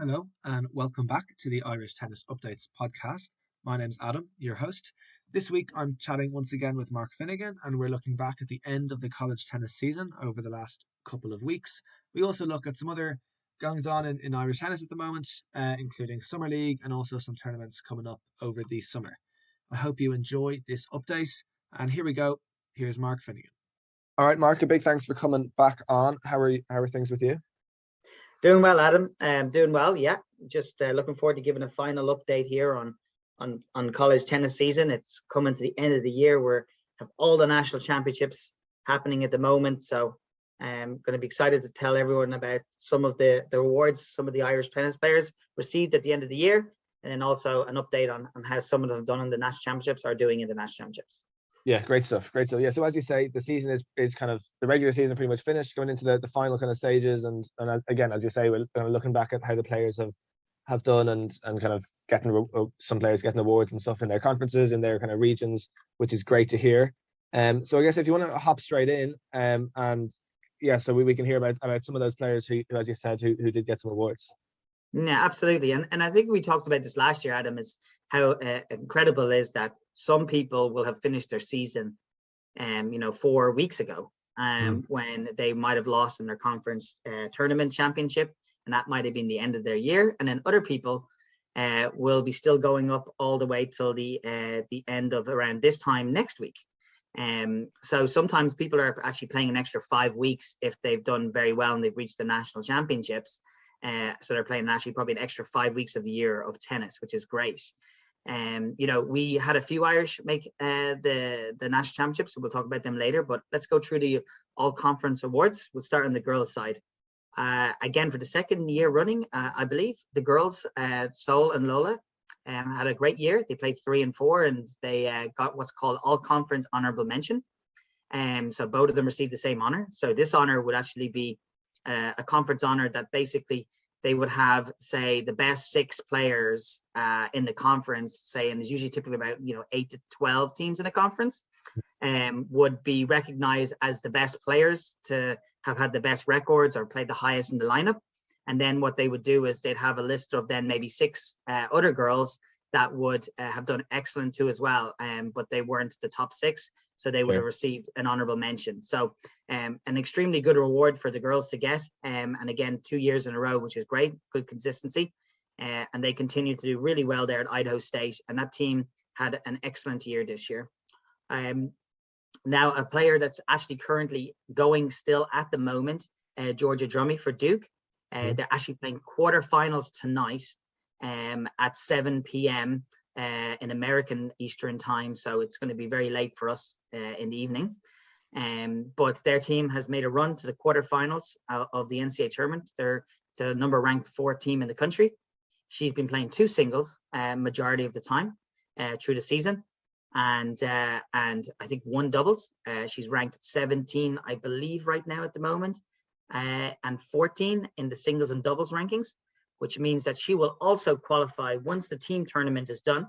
Hello, and welcome back to the Irish Tennis Updates podcast. My name's Adam, your host. This week I'm chatting once again with Mark Finnegan, and we're looking back at the end of the college tennis season over the last couple of weeks. We also look at some other goings on in Irish tennis at the moment, including Summer League and also some tournaments coming up over the summer. I hope you enjoy this update, and here we go. Here's Mark Finnegan. All right, Mark, a big thanks for coming back on. How are things with you? Doing well, Adam. Doing well. Yeah, just looking forward to giving a final update here on college tennis season. It's coming to the end of the year. We have all the national championships happening at the moment, so I'm going to be excited to tell everyone about some of the awards some of the Irish tennis players received at the end of the year, and then also an update on how some of them have done in the national championships are doing in the national championships. Yeah, great stuff. Great stuff. Yeah, so as you say, the season is kind of the regular season pretty much finished, going into the final kind of stages, and again, as you say, we're kind of looking back at how the players have done and kind of getting some players getting awards and stuff in their conferences in their kind of regions, which is great to hear. So I guess if you want to hop straight in, and yeah, so we can hear about some of those players who, as you said, who did get some awards. Yeah, absolutely. And I think we talked about this last year, Adam, is how incredible it is that some people will have finished their season 4 weeks ago when they might have lost in their conference tournament championship, and that might have been the end of their year. And then other people will be still going up all the way till the end of around this time next week. So sometimes people are actually playing an extra 5 weeks if they've done very well and they've reached the national championships. So they're playing actually probably an extra 5 weeks of the year of tennis, which is great. We had a few Irish make the national championships, so we'll talk about them later. But let's go through the all conference awards. We'll start on the girls' side. Again, for the second year running, I believe the girls, Sol and Lola, had a great year. They played 3 and 4, and they got what's called all conference honorable mention. So both of them received the same honor. So this honor would actually be a conference honor that basically they would have, say, the best 6 players in the conference, say, and it's usually typically about 8 to 12 teams in a conference, would be recognized as the best players to have had the best records or played the highest in the lineup. And then what they would do is they'd have a list of then maybe 6 other girls that would have done excellent too as well, but they weren't the top 6. So they would have received an honorable mention. So an extremely good reward for the girls to get. And again, 2 years in a row, which is great, good consistency. And they continue to do really well there at Idaho State. And that team had an excellent year this year. Now, a player that's actually currently going still at the moment, Georgia Drummy for Duke. They're actually playing quarterfinals tonight at 7 p.m. In American Eastern time, so it's going to be very late for us in the evening. But their team has made a run to the quarterfinals of the NCAA tournament. They're the number ranked 4 team in the country. She's been playing 2 singles majority of the time through the season, and I think 1 doubles. She's ranked 17, I believe, right now at the moment, and 14 in the singles and doubles rankings, which means that she will also qualify once the team tournament is done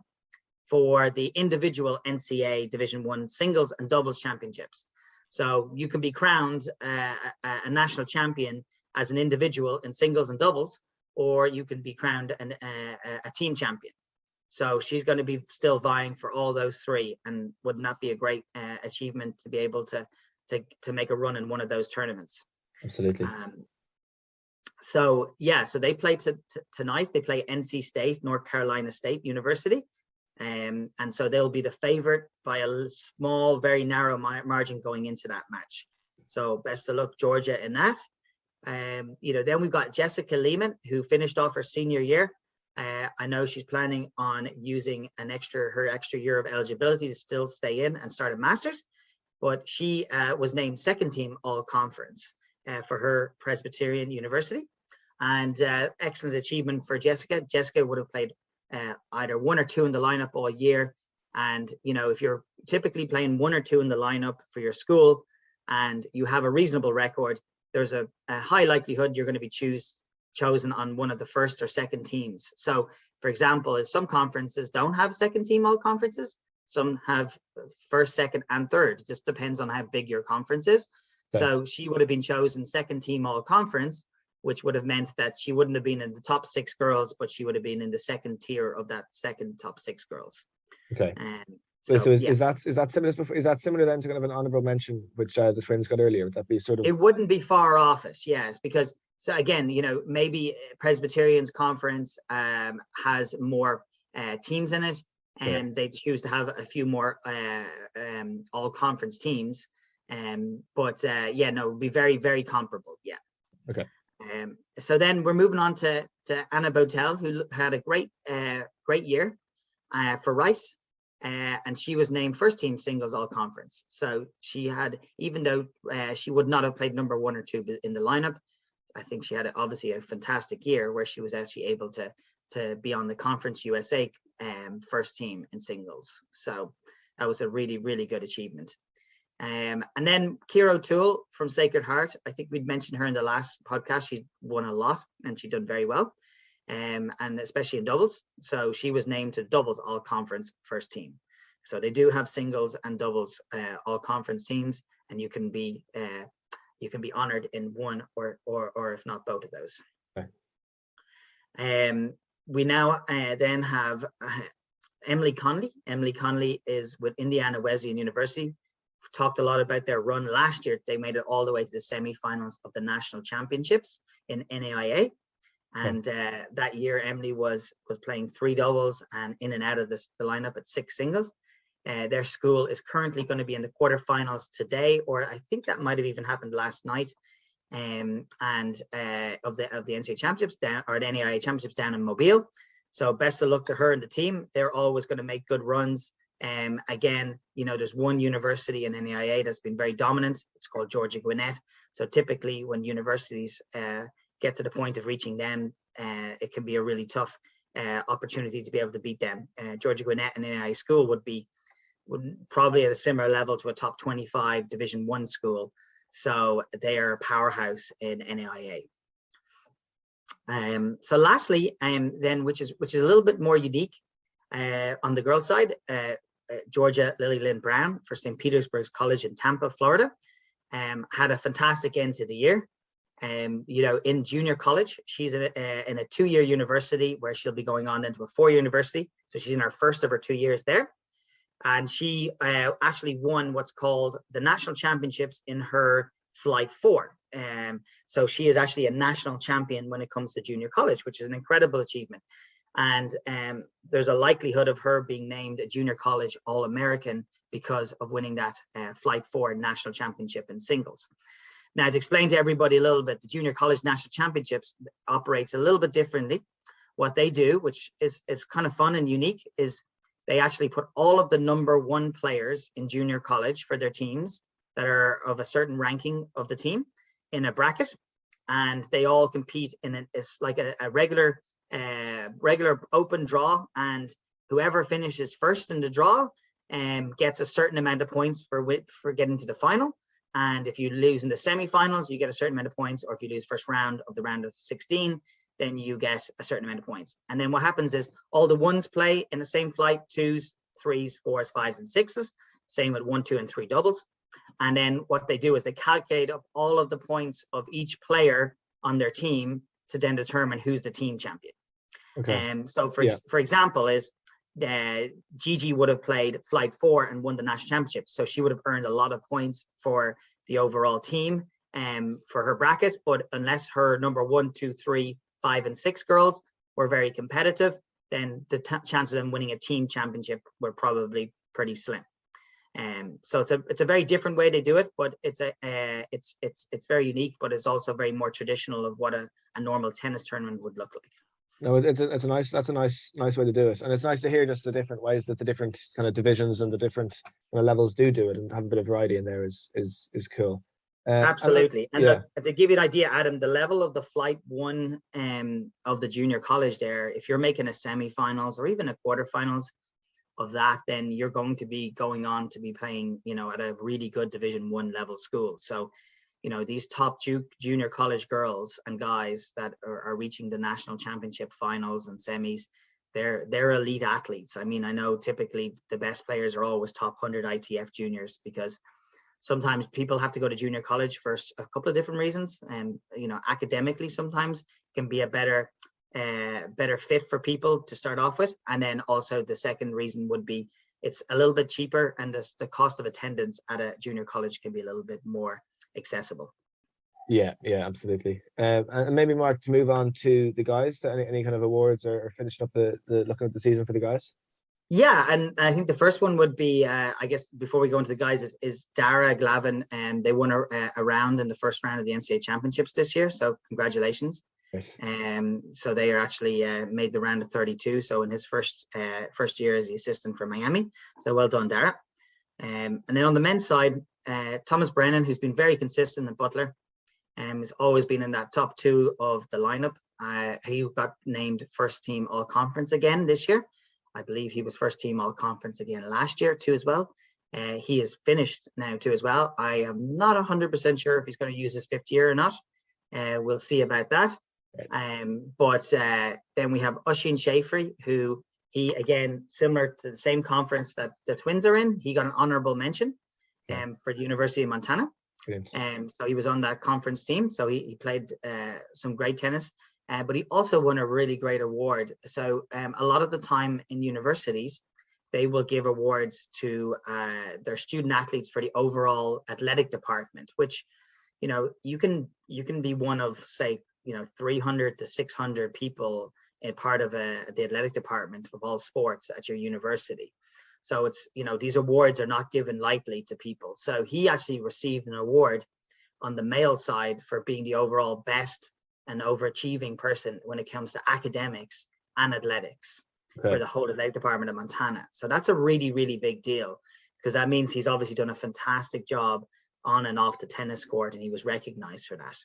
for the individual NCAA Division I singles and doubles championships. So you can be crowned a national champion as an individual in singles and doubles, or you can be crowned a team champion. So she's going to be still vying for all those 3, and wouldn't that be a great achievement to be able to make a run in one of those tournaments? Absolutely. So they play tonight. They play NC State, North Carolina State University, and so they'll be the favorite by a small, very narrow margin going into that match. So best of luck, Georgia, in that. Then we've got Jessica Lehmann, who finished off her senior year. I know she's planning on using her extra year of eligibility to still stay in and start a master's, but she was named second team all conference for her Presbyterian University, and excellent achievement for Jessica. Jessica would have played either 1 or 2 in the lineup all year, and if you're typically playing 1 or 2 in the lineup for your school and you have a reasonable record, there's a high likelihood you're going to be chosen on one of the first or second teams. So for example, some conferences don't have second team all conferences, some have first, second and third. It just depends on how big your conference is. So she would have been chosen second team all conference, which would have meant that she wouldn't have been in the top 6 girls, but she would have been in the second tier of that second top 6 girls. Okay. So is that similar? Is that similar then to kind of an honourable mention, which the twins got earlier? Would that be sort of? It wouldn't be far off it, yes, because so again, maybe Presbyterian's conference has more teams in it, and they choose to have a few more all conference teams. But it would be very, very comparable. Yeah. Okay. So then we're moving on to Anna Botel, who had a great year for Rice. And she was named first team singles all conference. So she had, even though she would not have played number 1 or 2 in the lineup, I think she had obviously a fantastic year where she was actually able to be on the Conference USA first team in singles. So that was a really, really good achievement. And then Ciara O'Toole from Sacred Heart, I think we'd mentioned her in the last podcast. She won a lot and she done very well. And especially in doubles. So she was named to doubles all conference first team. So they do have singles and doubles all conference teams, and you can be honored in one or if not both of those. Okay. We now then have Emily Connolly. Emily Connolly is with Indiana Wesleyan University. We've talked a lot about their run last year. They made it all the way to the semifinals of the national championships in NAIA. And that year, Emily was playing 3 doubles and in and out of the lineup at 6 singles. Their school is currently going to be in the quarterfinals today, or I think that might have even happened last night. Of the NCAA championships down, or the NAIA championships down in Mobile. So best of luck to her and the team. They're always going to make good runs. Again, there's one university in NAIA that's been very dominant. It's called Georgia Gwinnett. So typically, when universities get to the point of reaching them, it can be a really tough opportunity to be able to beat them. Georgia Gwinnett and NAIA school would probably at a similar level to a top 25 Division I school. So they are a powerhouse in NAIA. So lastly, then which is a little bit more unique on the girls' side, Georgia Lilly Lynn Brown for St. Petersburg's College in Tampa, Florida, had a fantastic end to the year. In junior college, she's in a 2-year university where she'll be going on into a 4-year university. So she's in her first of her 2 years there. And she actually won what's called the national championships in her flight 4. So she is actually a national champion when it comes to junior college, which is an incredible achievement. And there's a likelihood of her being named a junior college All-American because of winning that flight 4 national championship in singles. Now, to explain to everybody a little bit, the Junior College National Championships operates a little bit differently. What they do, which is kind of fun and unique, is they actually put all of the number 1 players in junior college for their teams that are of a certain ranking of the team in a bracket, and they all compete in it's like a regular open draw, and whoever finishes first in the draw gets a certain amount of points for getting to the final. And if you lose in the semifinals, you get a certain amount of points, or if you lose first round of the round of 16, then you get a certain amount of points. And then what happens is all the 1s play in the same flight, 2s, 3s, 4s, 5s, and 6s, same with 1, 2, and 3 doubles. And then what they do is they calculate up all of the points of each player on their team to then determine who's the team champion. Okay. So for example, is Gigi would have played flight 4 and won the national championship. So she would have earned a lot of points for the overall team for her bracket. But unless her number 1, 2, 3, 5, and 6 girls were very competitive, then the chances of them winning a team championship were probably pretty slim. So it's a very different way they do it, but it's very unique, but it's also very more traditional of what a normal tennis tournament would look like. No, that's a nice way to do it, and it's nice to hear just the different ways that the different kind of divisions and the different kind of levels do it, and have a bit of variety in there is cool. Absolutely, and yeah. To give you an idea, Adam, the level of the flight 1 of the junior college there, if you're making a semifinals or even a quarterfinals of that, then you're going to be going on to be playing, at a really good Division I level school. So, these top junior college girls and guys that are reaching the national championship finals and semis, they're elite athletes. I mean, I know typically the best players are always top 100 ITF juniors because sometimes people have to go to junior college for a couple of different reasons, and academically sometimes can be a better fit for people to start off with. And then also the second reason would be it's a little bit cheaper, and the cost of attendance at a junior college can be a little bit more accessible. Yeah, absolutely. And maybe, Mark, to move on to the guys, to any kind of awards or finishing up the looking at the season for the guys. Yeah, and I think the first one would be, I guess, before we go into the guys, is Dara Glavin, and they won a round in the first round of the NCAA championships this year. So congratulations. So they are actually made the round of 32. So in his first year as the assistant for Miami. So well done, Dara. And then on the men's side, Thomas Brennan, who's been very consistent at Butler, has always been in that top 2 of the lineup. He got named first team all conference again this year. I believe he was first team all conference again last year too as well. He is finished now too as well. I am not 100% sure if he's going to use his 5th year or not. We'll see about that. But then we have Hussein Shafferi, who he, again, similar to the same conference that the Twins are in, he got an honorable mention for the University of Montana. So he was on that conference team. So he played some great tennis, but he also won a really great award. So a lot of the time in universities, they will give awards to their student athletes for the overall athletic department, which, you can be one of, say, 300 to 600 people in part of the athletic department of all sports at your university. So it's, these awards are not given lightly to people. So he actually received an award on the male side for being the overall best and overachieving person when it comes to academics and athletics for the whole athletic department of Montana. So that's a really, really big deal, because that means he's obviously done a fantastic job on and off the tennis court, and he was recognized for that.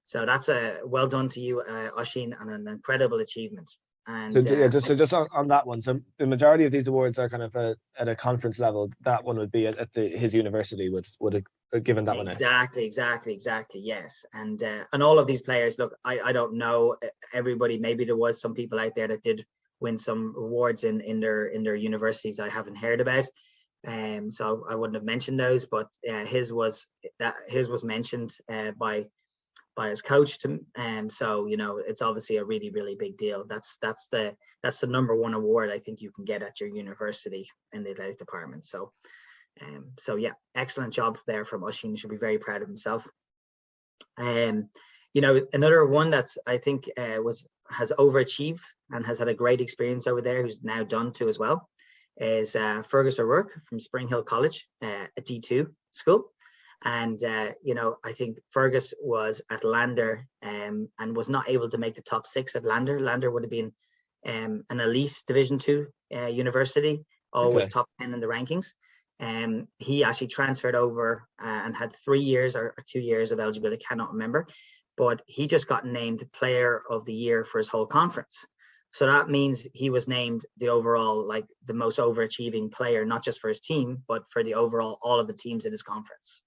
So that's a well done to you, Oisin, and an incredible achievement. And so just on that one, so the majority of these awards are kind of at a conference level. That one would be at his university would have given that one out. Exactly. Yes, and all of these players. Look, I don't know everybody. Maybe there was some people out there that did win some awards in their universities I haven't heard about. So I wouldn't have mentioned those, but his was mentioned by his coach to him. So it's obviously a really, really big deal. That's the number one award I think you can get at your university in the athletic department. So yeah, excellent job there from Oisin. Should be very proud of himself. Another one that's I think has overachieved and has had a great experience over there, who's now done too as well, is Fergus O'Rourke from Spring Hill College, a D2 school. And I think Fergus was at Lander and was not able to make the top 6 at Lander. Lander would have been an elite Division 2 university, always top 10 in the rankings. He actually transferred over and had 3 years or 2 years of eligibility, I cannot remember, but he just got named Player of the Year for his whole conference. So that means he was named the overall, like, the most overachieving player, not just for his team, but for the overall, all of the teams in his conference.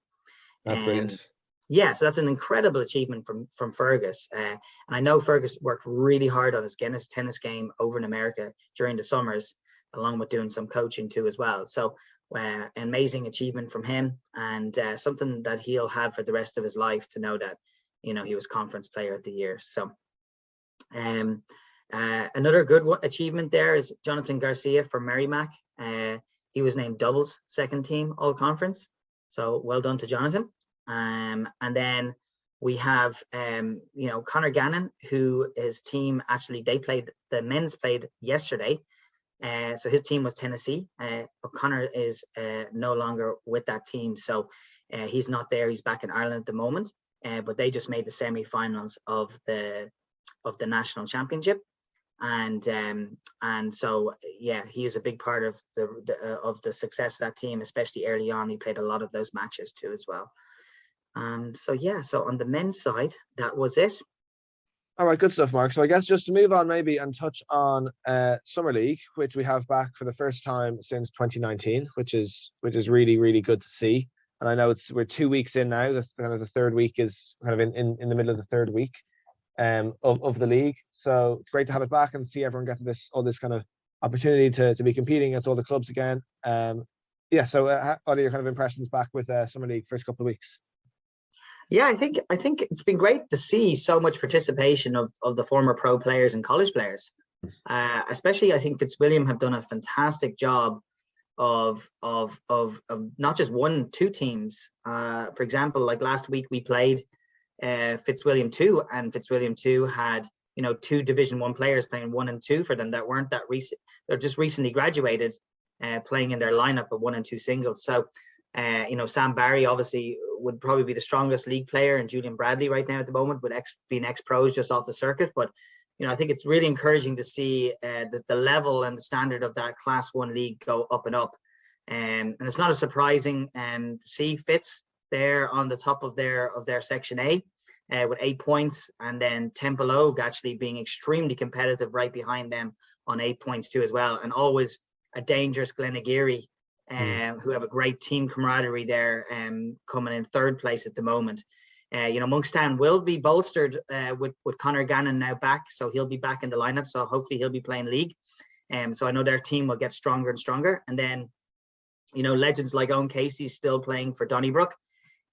That's brilliant. Yeah, so that's an incredible achievement from Fergus. And I know Fergus worked really hard on his tennis game over in America during the summers, along with doing some coaching too as well. So amazing achievement from him, and something that he'll have for the rest of his life, to know that he was Conference Player of the Year. So another good achievement there is Jonathan Garcia from Merrimack. He was named doubles second team all conference. So well done to Jonathan. And then we have, Connor Gannon, who his team actually, the men's played yesterday. So his team was Tennessee, but Connor is no longer with that team. So he's not there. He's back in Ireland at the moment. But they just made the semi-finals of the national championship. And so yeah, he is a big part of the success of that team, especially early on. He played a lot of those matches too as well. So on the men's side, that was it. All right, good stuff, Mark. So I guess just to move on maybe and touch on Summer League, which we have back for the first time since 2019, which is really, really good to see. And I know we're 2 weeks in now. The third week is kind of in the middle of the third week of the league. So it's great to have it back and see everyone getting all this kind of opportunity to be competing against all the clubs again. Yeah. So what are your kind of impressions back with Summer League first couple of weeks? Yeah, I think it's been great to see so much participation of the former pro players and college players. Especially, I think Fitzwilliam have done a fantastic job of not just two teams. For example, like last week we played Fitzwilliam 2, and Fitzwilliam 2 had two Division 1 players playing 1 and 2 for them that weren't that recent. They're just recently graduated, playing in their lineup of 1 and 2 singles. So Sam Barry obviously would probably be the strongest league player, and Julian Bradley right now at the moment with being ex-pros just off the circuit. But I think it's really encouraging to see the level and the standard of that Class 1 league go up and up. And it's not a surprising to see Fitz there on the top of their Section A with 8 points, and then Templeogue actually being extremely competitive right behind them on 8 points too as well, and always a dangerous Glenageary, who have a great team camaraderie there, coming in third place at the moment. Monkstown will be bolstered with Conor Gannon now back, so he'll be back in the lineup. So hopefully he'll be playing league. So I know their team will get stronger and stronger. And then, legends like Owen Casey still playing for Donnybrook,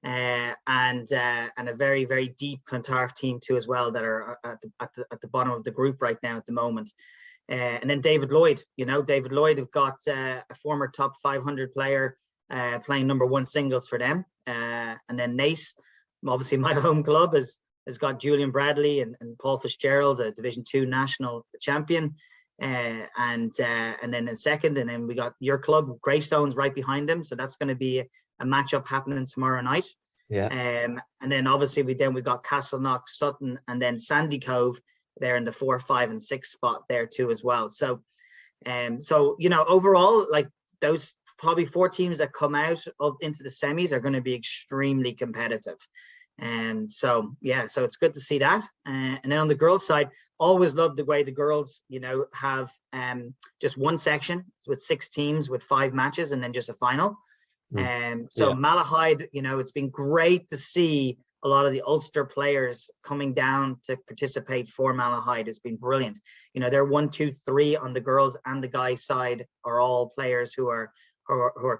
and a very, very deep Clontarf team too as well that are at the bottom of the group right now at the moment. And then David Lloyd, David Lloyd have got a former top 500 player playing number 1 singles for them. And then Nace, obviously my home club, has got Julian Bradley and Paul Fitzgerald, a Division 2 national champion. And then in second, and then we got your club, Greystones, right behind them. So that's going to be a matchup happening tomorrow night. Yeah. And then obviously we got Castleknock, Sutton, and then Sandy Cove there in the 4, 5, and 6 spot there too as well. So overall, like those probably 4 teams that come out into the semis are going to be extremely competitive. And so it's good to see that. And then on the girls' side, always love the way the girls, have just one section with 6 teams with 5 matches and then just a final. Malahide, it's been great to see a lot of the Ulster players coming down to participate for Malahide. It's been brilliant. They're 1, 2, 3 on the girls and the guys side are all players who are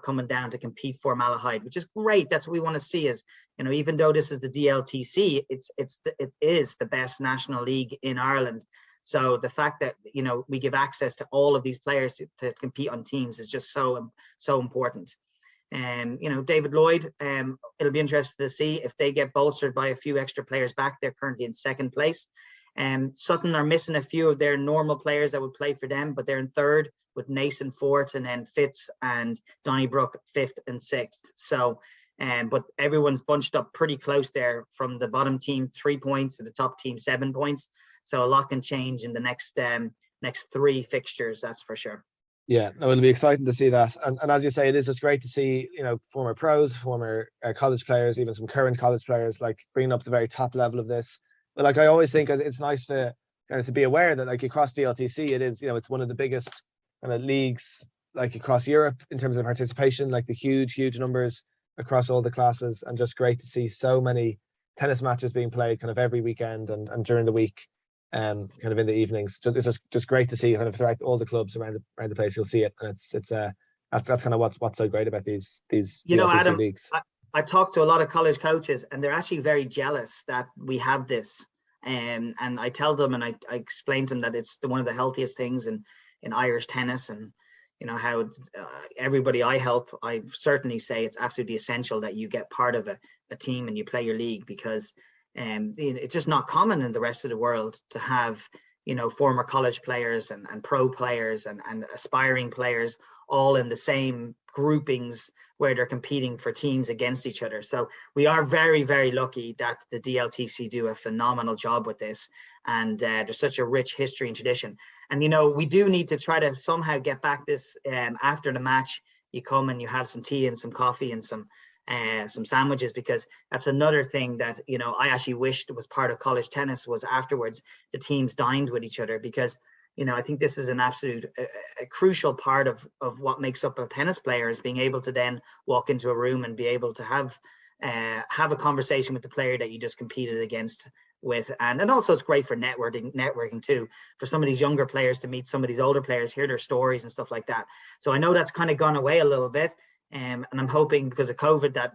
coming down to compete for Malahide, which is great. That's what we want to see. Is even though this is the DLTC, it is the best national league in Ireland. So the fact that we give access to all of these players to compete on teams is just so important. David Lloyd, it'll be interesting to see if they get bolstered by a few extra players back. They're currently in 2nd place. Sutton are missing a few of their normal players that would play for them, but they're in 3rd with Nason 4th, and then Fitz and Donnybrook 5th and 6th. So, but everyone's bunched up pretty close there, from the bottom team 3 points to the top team 7 points. So a lot can change in the next 3 fixtures, that's for sure. Yeah, no, it'll be exciting to see that. And as you say, it is just great to see, former pros, former college players, even some current college players, like bringing up the very top level of this. But like I always think it's nice to kind of to be aware that like across the LTC, it is, it's one of the biggest kind of leagues like across Europe in terms of participation, like the huge numbers across all the classes, and just great to see so many tennis matches being played kind of every weekend and during the week. Kind of in the evenings. It's just great to see kind of throughout all the clubs around the place. You'll see it, and that's kind of what's so great about these Adam, leagues. I talked to a lot of college coaches, and they're actually very jealous that we have this. And I tell them, and I explain to them that it's one of the healthiest things in Irish tennis, and how everybody I help, I certainly say it's absolutely essential that you get part of a team and you play your league, because it's just not common in the rest of the world to have former college players and pro players and aspiring players all in the same groupings where they're competing for teams against each other. So we are very, very lucky that the DLTC do a phenomenal job with this, and there's such a rich history and tradition. And we do need to try to somehow get back this. After the match, you come and you have some tea and some coffee and some sandwiches, because that's another thing that I actually wished was part of college tennis, was afterwards the teams dined with each other, because I think this is an absolute a crucial part of what makes up a tennis player, is being able to then walk into a room and be able to have a conversation with the player that you just competed against with. And also it's great for networking too, for some of these younger players to meet some of these older players, hear their stories and stuff like that. So I know that's kind of gone away a little bit. And I'm hoping because of COVID that,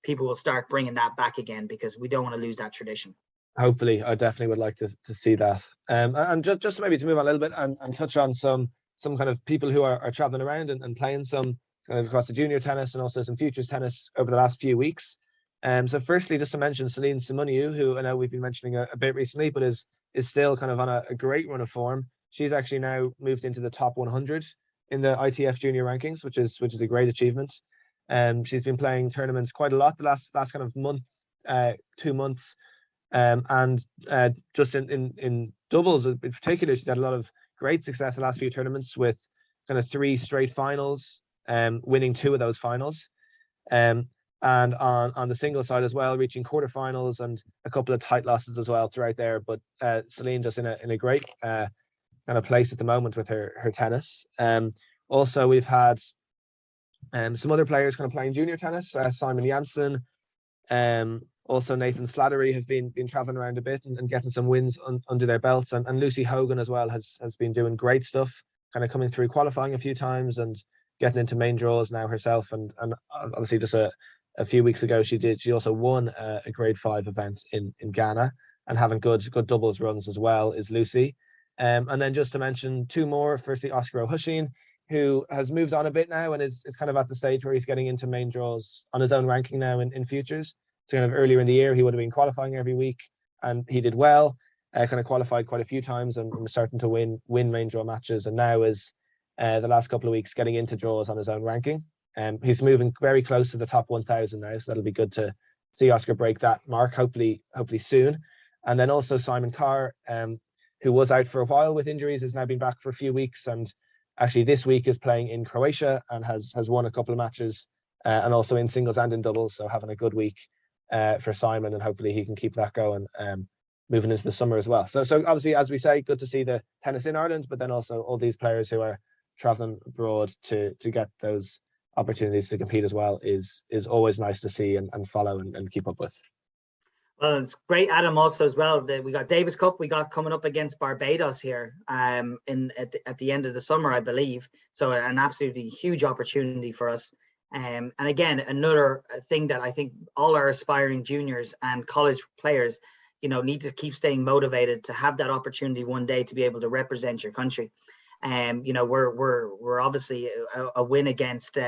people will start bringing that back again, because we don't want to lose that tradition. Hopefully, I definitely would like to see that. And just maybe to move on a little bit and touch on some kind of people who are traveling around and playing some kind of across the junior tennis and also some futures tennis over the last few weeks. So firstly, just to mention Celine Simoniou, who I know we've been mentioning a bit recently, but is still kind of on a great run of form. She's actually now moved into the top 100 in the ITF junior rankings, which is a great achievement. She's been playing tournaments quite a lot the last kind of month, 2 months. And just in doubles in particular, she's had a lot of great success in the last few tournaments with kind of 3 straight finals, winning 2 of those finals. And on the single side as well, reaching quarterfinals and a couple of tight losses as well throughout there. But Celine just in a great kind of place at the moment with her tennis. Also, we've had some other players kind of playing junior tennis. Simon Janssen, also Nathan Slattery have been traveling around a bit and getting some wins under their belts, and Lucy Hogan as well has been doing great stuff, kind of coming through qualifying a few times and getting into main draws now herself. And obviously just a few weeks ago she also won a grade 5 event in Ghana, and having good doubles runs as well is Lucy. And then just to mention 2 more, firstly Oscar Hussein, who has moved on a bit now and is kind of at the stage where he's getting into main draws on his own ranking now in futures. So kind of earlier in the year, he would have been qualifying every week, and he did well, kind of qualified quite a few times and was starting to win main draw matches. And now is the last couple of weeks getting into draws on his own ranking. He's moving very close to the top 1,000 now, so that'll be good to see Oscar break that mark, hopefully soon. And then also Simon Carr, who was out for a while with injuries, has now been back for a few weeks, and actually this week is playing in Croatia and has won a couple of matches, and also in singles and in doubles, so having a good week for Simon, and hopefully he can keep that going moving into the summer as well. So obviously, as we say, good to see the tennis in Ireland, but then also all these players who are traveling abroad to get those opportunities to compete as well is always nice to see and follow and keep up with. Well, it's great, Adam, also as well. We got Davis Cup we got coming up against Barbados here at the end of the summer, I believe. So an absolutely huge opportunity for us. And again, another thing that I think all our aspiring juniors and college players, need to keep staying motivated to have that opportunity one day to be able to represent your country. We're obviously a win against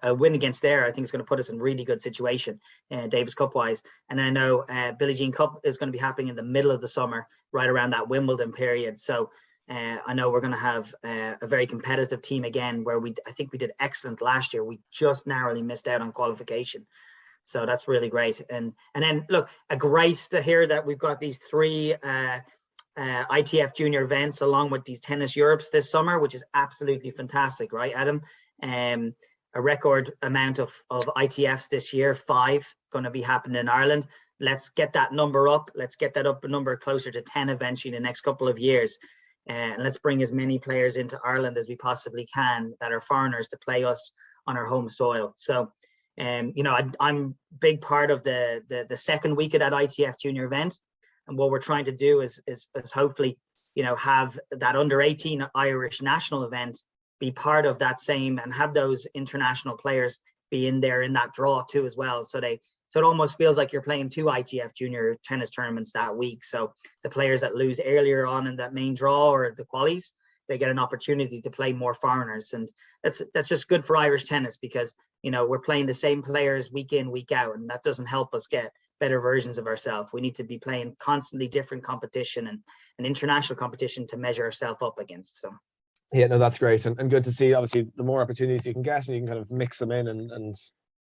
a win against there, I think, is going to put us in really good situation, Davis Cup wise. And I know Billie Jean Cup is going to be happening in the middle of the summer, right around that Wimbledon period. So I know we're going to have a very competitive team again, where I think we did excellent last year. We just narrowly missed out on qualification. So that's really great. And then look, great to hear that we've got these 3 ITF junior events along with these Tennis Europes this summer, which is absolutely fantastic, right, Adam? A record amount of ITFs this year, 5 going to be happening in Ireland. Let's get that number up. Let's get that up a number closer to 10 eventually in the next couple of years. And let's bring as many players into Ireland as we possibly can that are foreigners to play us on our home soil. So, I'm big part of the second week of that ITF junior event. And what we're trying to do is hopefully, have that under 18 Irish national event be part of that same, and have those international players be in there in that draw too as well. So it almost feels like you're playing 2 ITF junior tennis tournaments that week. So the players that lose earlier on in that main draw or the qualies, they get an opportunity to play more foreigners. And that's just good for Irish tennis, because, we're playing the same players week in, week out, and that doesn't help us get better versions of ourselves. We need to be playing constantly different competition and international competition to measure ourselves up against. So. Yeah, no, that's great, and good to see. Obviously, the more opportunities you can get, and you can kind of mix them in and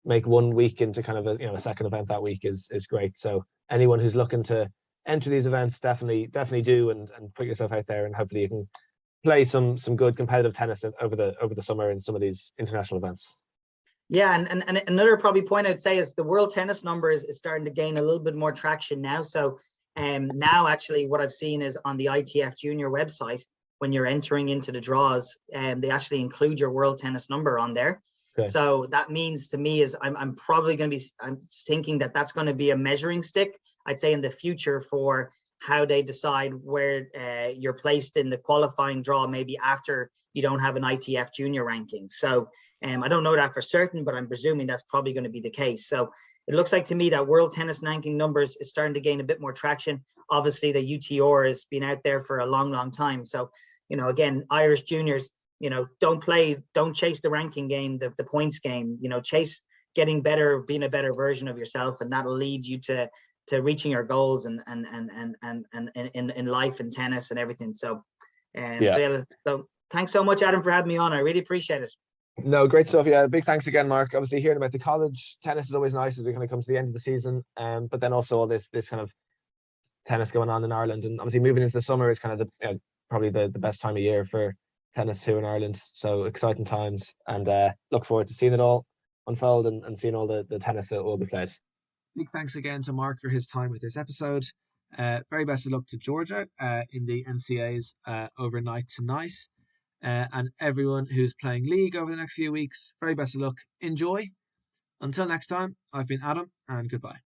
make one week into kind of a second event that week is great. So anyone who's looking to enter these events, definitely do and put yourself out there, and hopefully you can play some good competitive tennis over the summer in some of these international events. Yeah, and another probably point I'd say is the world tennis number is starting to gain a little bit more traction now. So now actually what I've seen is on the ITF Junior website, when you're entering into the draws, they actually include your world tennis number on there. Okay. So that means to me is I'm probably going to be, I'm thinking that that's going to be a measuring stick, I'd say, in the future for how they decide where you're placed in the qualifying draw, maybe after you don't have an ITF junior ranking. So I don't know that for certain, but I'm presuming that's probably going to be the case. So it looks like to me that world tennis ranking numbers is starting to gain a bit more traction. Obviously, the UTR has been out there for a long, long time. So, again, Irish juniors, don't chase the ranking game, the points game, chase getting better, being a better version of yourself. And that'll lead you to reaching your goals and in life and tennis and everything. So, so thanks so much, Adam, for having me on. I really appreciate it. No, great stuff. Yeah, big thanks again, Mark. Obviously, hearing about the college tennis is always nice as we kind of come to the end of the season. But then also all this kind of tennis going on in Ireland, and obviously moving into the summer is kind of probably the best time of year for tennis here in Ireland. So exciting times, and look forward to seeing it all unfold and seeing all the tennis that will be played. Big thanks again to Mark for his time with this episode. Very best of luck to Georgia in the NCAs overnight tonight. And everyone who's playing league over the next few weeks, very best of luck. Enjoy. Until next time, I've been Adam, and goodbye.